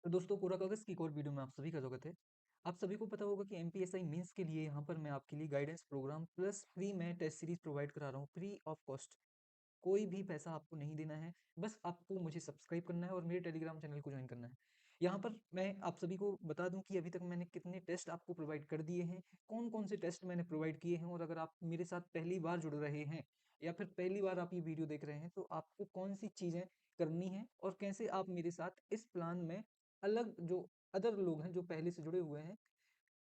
तो दोस्तों, कोरा कागज़ की एक और वीडियो में आप सभी का स्वागत है। आप सभी को पता होगा कि एमपीएसआई मेंस के लिए यहाँ पर मैं आपके लिए गाइडेंस प्रोग्राम प्लस फ्री में टेस्ट सीरीज प्रोवाइड करा रहा हूँ, फ्री ऑफ कॉस्ट। कोई भी पैसा आपको नहीं देना है, बस आपको मुझे सब्सक्राइब करना है और मेरे टेलीग्राम चैनल को ज्वाइन करना है। यहाँ पर मैं आप सभी को बता दूं कि अभी तक मैंने कितने टेस्ट आपको प्रोवाइड कर दिए हैं, कौन-कौन से टेस्ट मैंने प्रोवाइड किए हैं, और अगर आप मेरे साथ पहली बार जुड़ रहे हैं या फिर पहली बार आप ये वीडियो देख रहे हैं, तो आपको कौन-सी चीज़ें करनी है और कैसे आप मेरे साथ इस प्लान में अलग जो अदर लोग हैं, जो पहले से जुड़े हुए हैं,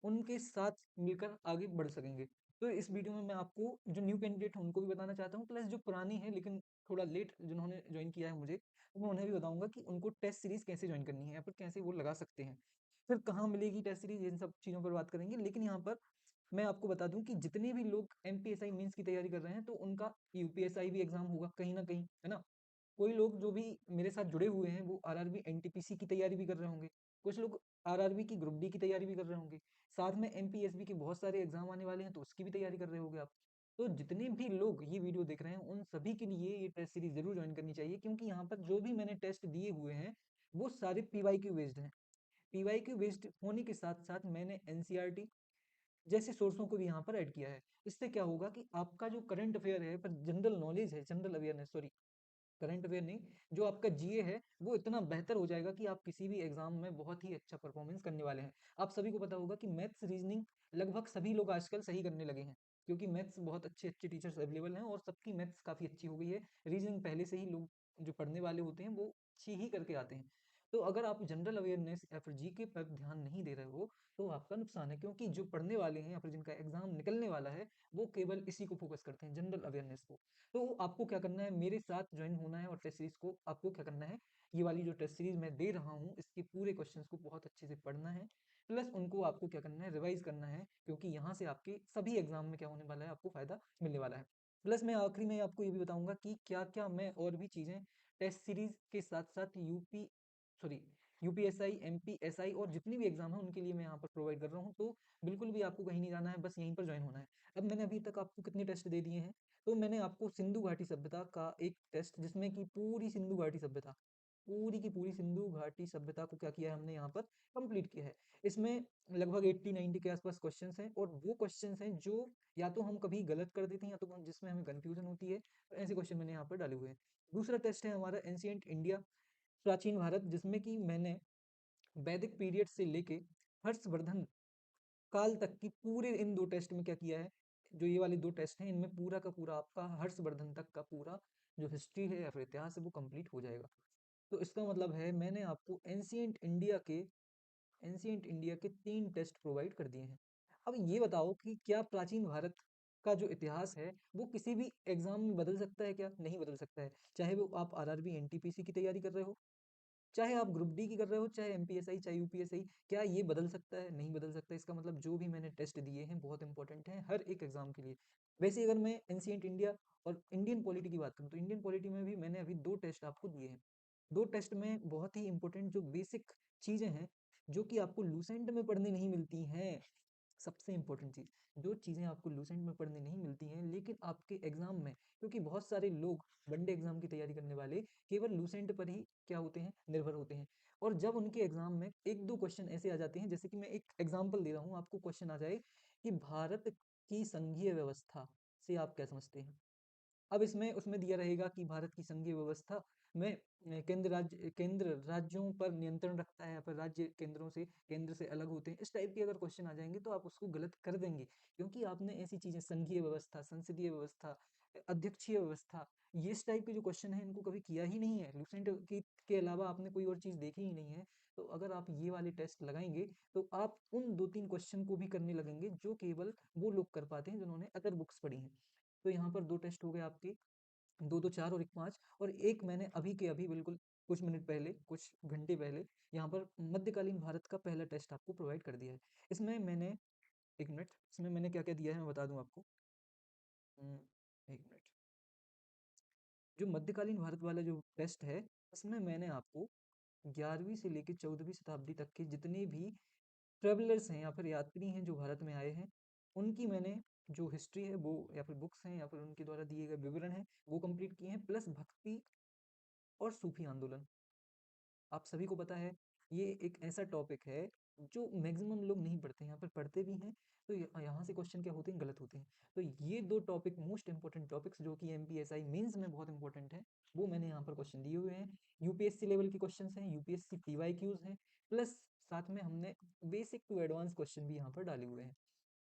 उनके साथ मिलकर आगे बढ़ सकेंगे। तो इस वीडियो में मैं आपको जो न्यू कैंडिडेट हैं उनको भी बताना चाहता हूँ, प्लस जो पुराने हैं लेकिन थोड़ा लेट जिन्होंने ज्वाइन किया है मुझे, तो मैं उन्हें भी बताऊँगा कि उनको टेस्ट सीरीज़ कैसे ज्वाइन करनी है या फिर कैसे वो लगा सकते हैं। फिर कहाँ मिलेगी टेस्ट सीरीज़, इन सब चीज़ों पर बात करेंगे। लेकिन यहाँ पर मैं आपको बता दूँ कि जितने भी लोग एमपीएसआई मेंस की तैयारी कर रहे हैं, तो उनका यूपीएसआई भी एग्ज़ाम होगा कहीं न कहीं, है ना? कोई लोग जो भी मेरे साथ जुड़े हुए हैं वो आरआरबी एनटीपीसी की तैयारी भी कर रहे होंगे, कुछ लोग आरआरबी की ग्रुप डी की तैयारी भी कर रहे होंगे, साथ में एमपीएसबी के बहुत सारे एग्जाम आने वाले हैं तो उसकी भी तैयारी कर रहे होंगे आप। तो जितने भी लोग ये वीडियो देख रहे हैं उन सभी के लिए ये टेस्ट सीरीज जरूर ज्वाइन करनी चाहिए, क्योंकि यहाँ पर जो भी मैंने टेस्ट दिए हुए हैं वो सारे पीवाईक्यू बेस्ड हैं। पीवाईक्यू बेस्ड होने के साथ साथ मैंने एनसीईआरटी जैसे सोर्सों को भी यहाँ पर ऐड किया है। इससे क्या होगा कि आपका जो करंट अफेयर है, पर जनरल नॉलेज है, general awareness, sorry, current affair नहीं, जो आपका जीए है वो इतना बेहतर हो जाएगा कि आप किसी भी एग्जाम में बहुत ही अच्छा परफॉर्मेंस करने वाले हैं। आप सभी को पता होगा कि मैथ्स रीजनिंग लगभग सभी लोग आजकल सही करने लगे हैं, क्योंकि मैथ्स बहुत अच्छे अच्छे टीचर्स अवेलेबल हैं और सबकी मैथ्स काफ़ी अच्छी हो गई है। रीजनिंग पहले से ही लोग जो पढ़ने वाले होते हैं वो अच्छी ही करके आते हैं। तो अगर आप जनरल अवेयरनेस या फिर जीके पर ध्यान नहीं दे रहे हो तो आपका नुकसान है, क्योंकि जो पढ़ने वाले हैं या फिर जिनका एग्जाम निकलने वाला है वो केवल इसी को फोकस करते हैं, जनरल अवेयरनेस को। तो आपको क्या करना है, मेरे साथ ज्वाइन होना है और टेस्ट सीरीज को आपको क्या करना है, ये वाली जो टेस्ट सीरीज मैं दे रहा हूँ इसके पूरे क्वेश्चंस को बहुत अच्छे से पढ़ना है, प्लस उनको आपको क्या करना है, रिवाइज करना है, क्योंकि यहाँ से आपके सभी एग्जाम में क्या होने वाला है, आपको फायदा मिलने वाला है। प्लस मैं आखिरी में आपको ये भी बताऊंगा कि क्या क्या मैं और भी चीजें टेस्ट सीरीज के साथ साथ सॉरी यूपीएसआई, एमपीएसआई और जितनी भी एग्जाम है उनके लिए मैं यहाँ पर प्रोवाइड कर रहा हूँ। तो बिल्कुल भी आपको कहीं नहीं जाना है, बस यहीं पर ज्वाइन होना है। अब मैंने अभी तक आपको कितने टेस्ट दे दिए हैं, तो मैंने आपको सिंधु घाटी सभ्यता का एक टेस्ट, जिसमें कि पूरी सिंधु घाटी सभ्यता, पूरी की पूरी सिंधु घाटी सभ्यता को क्या किया है हमने यहाँ पर कंप्लीट किया है। इसमें लगभग 80-90 के आसपास क्वेश्चंस हैं, और वो क्वेश्चंस हैं जो या तो हम कभी गलत कर देते हैं या तो जिसमें हमें कंफ्यूजन होती है, तो ऐसे क्वेश्चन मैंने यहाँ पर डाले हुए हैं। दूसरा टेस्ट है हमारा एंशियंट इंडिया, प्राचीन भारत, जिसमें कि मैंने वैदिक पीरियड से लेके हर्षवर्धन काल तक की पूरे इन दो टेस्ट में क्या किया है, जो ये वाले दो टेस्ट हैं इनमें पूरा का पूरा आपका हर्षवर्धन तक का पूरा जो हिस्ट्री है या फिर इतिहास है वो कंप्लीट हो जाएगा। तो इसका मतलब है मैंने आपको एंशियंट इंडिया के 3 टेस्ट प्रोवाइड कर दिए हैं। अब ये बताओ कि क्या प्राचीन भारत का जो इतिहास है वो किसी भी एग्जाम में बदल सकता है? क्या नहीं बदल सकता है, चाहे वो आप आरआरबी एनटीपीसी की तैयारी कर रहे हो, चाहे आप ग्रुप डी की कर रहे हो, चाहे एमपीएसआई, चाहे यूपीएसआई, क्या ये बदल सकता है? नहीं बदल सकता। इसका मतलब जो भी मैंने टेस्ट दिए हैं बहुत इंपॉर्टेंट हैं हर एक एग्जाम के लिए। वैसे अगर मैं एंशियंट इंडिया और इंडियन पॉलिटी की बात करूँ, तो इंडियन पॉलिटी में भी मैंने अभी 2 टेस्ट आपको दिए हैं। 2 टेस्ट में बहुत ही इंपॉर्टेंट जो बेसिक चीज़ें हैं, जो कि आपको लूसेंट में पढ़ने नहीं मिलती हैं। सबसे इम्पोर्टेंट चीज़, जो चीज़ें आपको लूसेंट में पढ़ने नहीं मिलती हैं लेकिन आपके एग्जाम में, क्योंकि बहुत सारे लोग वनडे एग्जाम की तैयारी करने वाले केवल लूसेंट पर ही क्या होते हैं, निर्भर होते हैं। और जब उनके एग्जाम में एक दो क्वेश्चन ऐसे आ जाते हैं, जैसे कि मैं एक एग्जांपल दे रहा हूँ आपको, क्वेश्चन आ जाए कि भारत की संघीय व्यवस्था से आप क्या समझते हैं। अब इसमें उसमें दिया रहेगा कि भारत की संघीय व्यवस्था में केंद्र राज्यों पर नियंत्रण रखता है या फिर राज्य केंद्र से अलग होते हैं। इस टाइप के अगर क्वेश्चन आ जाएंगे तो आप उसको गलत कर देंगे, क्योंकि आपने ऐसी चीजें संघीय व्यवस्था, संसदीय व्यवस्था, अध्यक्षीय व्यवस्था, ये इस टाइप के जो क्वेश्चन है इनको कभी किया ही नहीं है। लुसेंट की के अलावा आपने कोई और चीज देखी ही नहीं है। तो अगर आप ये वाले टेस्ट लगाएंगे तो आप उन 2-3 क्वेश्चन को भी करने लगेंगे जो केवल वो लोग कर पाते हैं जिन्होंने अदर बुक्स पढ़ी हैं। तो यहाँ पर 2 टेस्ट हो गए आपके, 2-2 4 और 1 5, और एक मैंने अभी के अभी बिल्कुल कुछ मिनट पहले, कुछ घंटे पहले यहाँ पर मध्यकालीन भारत का पहला टेस्ट आपको प्रोवाइड कर दिया है। इसमें मैंने 1 मिनट, इसमें मैंने क्या-क्या दिया है मैं बता दूँ आपको। 1 मिनट। जो मध्यकालीन भारत वाला जो टेस्ट है, इसमें मैंने आपको 11वीं से लेके 14वीं शताब्दी तक के जितने भी ट्रैवलर्स हैं या फिर यात्री हैं जो भारत में आए हैं, उनकी मैंने जो हिस्ट्री है वो या फिर बुक्स हैं या फिर उनके द्वारा दिए गए विवरण हैं वो कंप्लीट किए हैं, प्लस भक्ति और सूफी आंदोलन। आप सभी को पता है ये एक ऐसा टॉपिक है जो मैक्सिमम लोग नहीं पढ़ते हैं, यहाँ पर पढ़ते भी हैं तो यहाँ से क्वेश्चन क्या होते हैं, गलत होते हैं। तो ये 2 टॉपिक मोस्ट इंपोर्टेंट टॉपिक्स जो कि एमपीएसआई मेंस में बहुत इंपॉर्टेंट है, वो मैंने यहाँ पर क्वेश्चन दिए हुए हैं। यूपीएससी लेवल के क्वेश्चंस हैं, यूपीएससी पीवाईक्यूज हैं, प्लस साथ में हमने बेसिक टू एडवांस क्वेश्चन भी यहाँ पर डाले हुए हैं।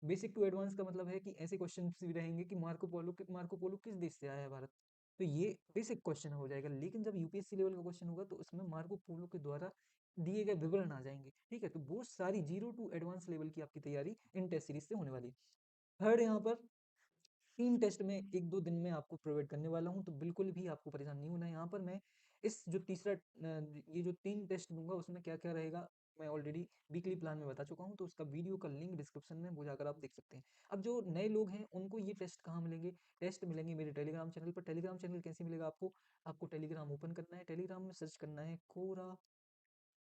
बेसिक टू एडवांस का मतलब है कि ऐसे क्वेश्चन भी रहेंगे कि मार्को पोलो किस देश से आया है भारत, तो ये बेसिक क्वेश्चन हो जाएगा। लेकिन जब यूपीएससी लेवल का क्वेश्चन होगा तो उसमें मार्को पोलो के द्वारा दिए गए विवरण आ जाएंगे, ठीक है। तो वो सारी 0 टू एडवांस लेवल की आपकी तैयारी इन टेस्ट सीरीज से होने वाली है। थर्ड, यहाँ पर 3 टेस्ट में 1-2 दिन में आपको प्रोवाइड करने वाला हूँ, तो बिल्कुल भी आपको परेशान नहीं होना है। यहाँ पर मैं इस जो तीसरा ये जो 3 टेस्ट दूंगा उसमें क्या क्या रहेगा मैं ऑलरेडी वीकली प्लान में बता चुका हूँ, तो उसका वीडियो का लिंक डिस्क्रिप्शन में वो जाकर आप देख सकते हैं। अब जो नए लोग हैं उनको ये टेस्ट कहाँ मिलेंगे, टेस्ट मिलेंगे मेरे टेलीग्राम चैनल पर। टेलीग्राम चैनल कैसे मिलेगा आपको, आपको टेलीग्राम ओपन करना है, टेलीग्राम में सर्च करना है कोरा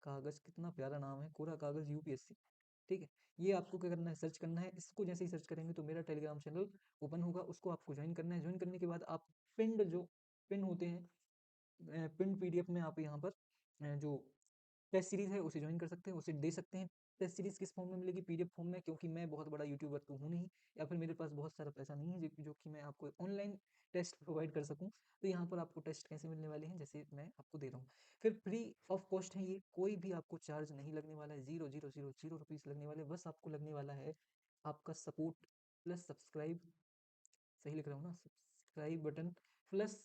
कागज, कितना प्यारा नाम है, कोरा कागज यूपीएससी, ठीक है। ये आपको क्या करना है, सर्च करना है। इसको जैसे ही सर्च करेंगे तो मेरा टेलीग्राम चैनल ओपन होगा, उसको आपको ज्वाइन करना है। ज्वाइन करने के बाद आप पिंड जो पिन होते हैं, पिन पीडीएफ में आप यहाँ पर जो टेस्ट सीरीज है उसे ज्वाइन कर सकते हैं, उसे दे सकते हैं। टेस्ट सीरीज किस फॉर्म में मिलेगी, पीडीएफ फॉर्म में, क्योंकि मैं बहुत बड़ा यूट्यूबर तो हूँ नहीं, या फिर मेरे पास बहुत सारा पैसा नहीं है जो कि मैं आपको ऑनलाइन टेस्ट प्रोवाइड कर सकूं। तो यहाँ पर आपको टेस्ट कैसे मिलने वाले हैं, जैसे मैं आपको दे रहा हूँ। फिर फ्री ऑफ कॉस्ट है ये, कोई भी आपको चार्ज नहीं लगने वाला है, 0 रुपीज़ लगने वाले, बस आपको लगने वाला है आपका सपोर्ट प्लस सब्सक्राइब, सही लिख रहा हूँ ना, सब्सक्राइब बटन, प्लस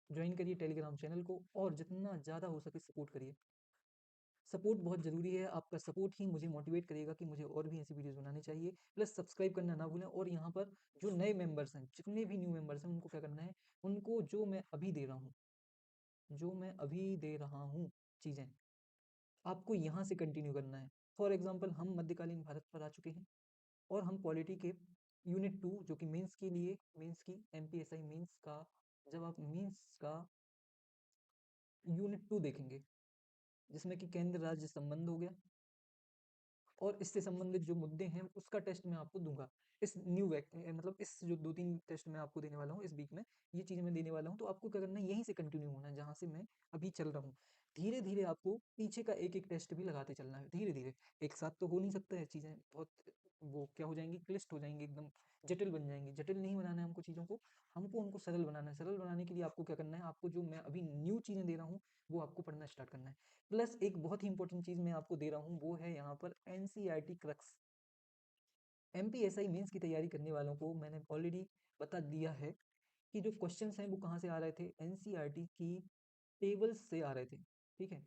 ज्वाइन करिए टेलीग्राम चैनल को, और जितना ज़्यादा हो सके सपोर्ट करिए। सपोर्ट बहुत ज़रूरी है, आपका सपोर्ट ही मुझे मोटिवेट करेगा कि मुझे और भी ऐसी वीडियोस बनानी चाहिए। प्लस सब्सक्राइब करना ना भूलें, और यहाँ पर जो नए मेंबर्स हैं, जितने भी न्यू मेंबर्स हैं, उनको क्या करना है, उनको जो मैं अभी दे रहा हूँ चीज़ें, आपको यहाँ से कंटिन्यू करना है। फॉर एग्जाम्पल हम मध्यकालीन भारत पर आ चुके हैं, और हम पॉलिटी के यूनिट 2 जो कि मेंस के लिए, मेंस की एमपीएसआई मेंस का, जब आप मेंस का यूनिट 2 देखेंगे, जिसमें कि केंद्र राज्य संबंध हो गया, और इससे संबंधित जो मुद्दे हैं उसका टेस्ट मैं आपको दूंगा। इस मतलब इस जो 2-3 टेस्ट मैं आपको देने वाला हूँ इस वीक में, ये चीज़ें मैं देने वाला हूँ, तो आपको क्या करना है, यहीं से कंटिन्यू होना है जहाँ से मैं अभी चल रहा हूँ। धीरे धीरे आपको पीछे का एक एक टेस्ट भी लगाते चलना है, धीरे धीरे। एक साथ तो हो नहीं सकता है, चीज़ें बहुत वो क्या हो जाएंगी, क्लिष्ट हो जाएंगी, एकदम जटिल बन जाएंगी। जटिल नहीं बनाना है हमको चीज़ों को, हमको उनको सरल बनाना है। सरल बनाने के लिए आपको क्या करना है, आपको जो मैं अभी न्यू चीज़ें दे रहा हूँ वो आपको पढ़ना स्टार्ट करना है। प्लस एक बहुत ही इंपॉर्टेंट चीज़ मैं आपको दे रहा हूँ, वो है यहाँ पर एनसीईआरटी क्रक्स। एमपीएसआई मेंस की तैयारी करने वालों को मैंने ऑलरेडी बता दिया है कि जो क्वेश्चंस हैं वो कहाँ से आ रहे थे, एनसीईआरटी की टेबल्स से आ रहे थे, ठीक है।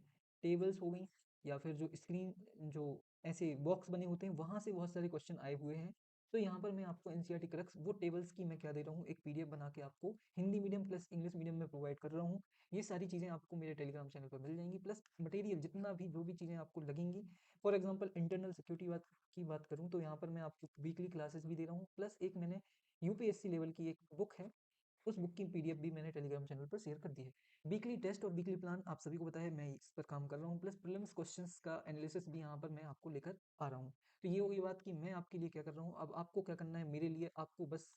टेबल्स हो गई, या फिर जो स्क्रीन, जो ऐसे बॉक्स बने होते हैं, वहाँ से बहुत सारे क्वेश्चन आए हुए हैं। तो यहाँ पर मैं आपको एनसीईआरटी क्रक्स वो टेबल्स की मैं क्या दे रहा हूँ, एक पीडीएफ बना के आपको Hindi medium plus English medium में प्रोवाइड कर रहा हूँ। ये सारी चीज़ें आपको मेरे टेलीग्राम चैनल पर मिल जाएंगी, प्लस मटेरियल जितना भी जो भी चीज़ें आपको लगेंगी। फॉर एग्जाम्पल इंटरनल सिक्योरिटी की बात करूँ तो यहाँ पर मैं आपको वीकली क्लासेस भी दे रहा हूँ, प्लस एक मैंने यूपीएससी लेवल की एक बुक है, उस बुक की पीडीएफ भी मैंने टेलीग्राम चैनल पर शेयर कर दी है। वीकली टेस्ट और वीकली प्लान आप सभी को पता है, मैं इस पर काम कर रहा हूँ, प्लस प्रीलिम्स क्वेश्चंस का एनालिसिस भी यहाँ पर मैं आपको लेकर आ रहा हूँ। तो ये होगी बात कि मैं आपके लिए क्या कर रहा हूँ। अब आपको क्या करना है, मेरे लिए आपको बस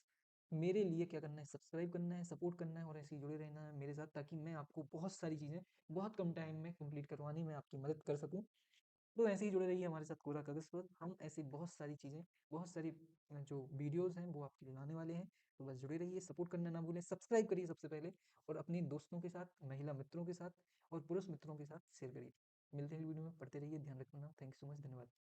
मेरे लिए क्या करना है, सब्सक्राइब करना है, सपोर्ट करना है, और ऐसे ही जुड़े रहना है मेरे साथ, ताकि मैं आपको बहुत सारी चीज़ें बहुत कम टाइम में कंप्लीट करवाने में आपकी मदद कर सकूँ। तो ऐसे ही जुड़े रहिए हमारे साथ कोरा कागज़ पर, हम ऐसी बहुत सारी चीज़ें, बहुत सारी जो वीडियोज़ हैं वो आपके लिए लाने वाले हैं। तो बस जुड़े रहिए, सपोर्ट करना ना भूलें, सब्सक्राइब करिए सबसे पहले, और अपने दोस्तों के साथ, महिला मित्रों के साथ और पुरुष मित्रों के साथ शेयर करिए। मिलते हैं वीडियो में, पढ़ते रहिए, ध्यान रखना, थैंक यू सो मच, धन्यवाद।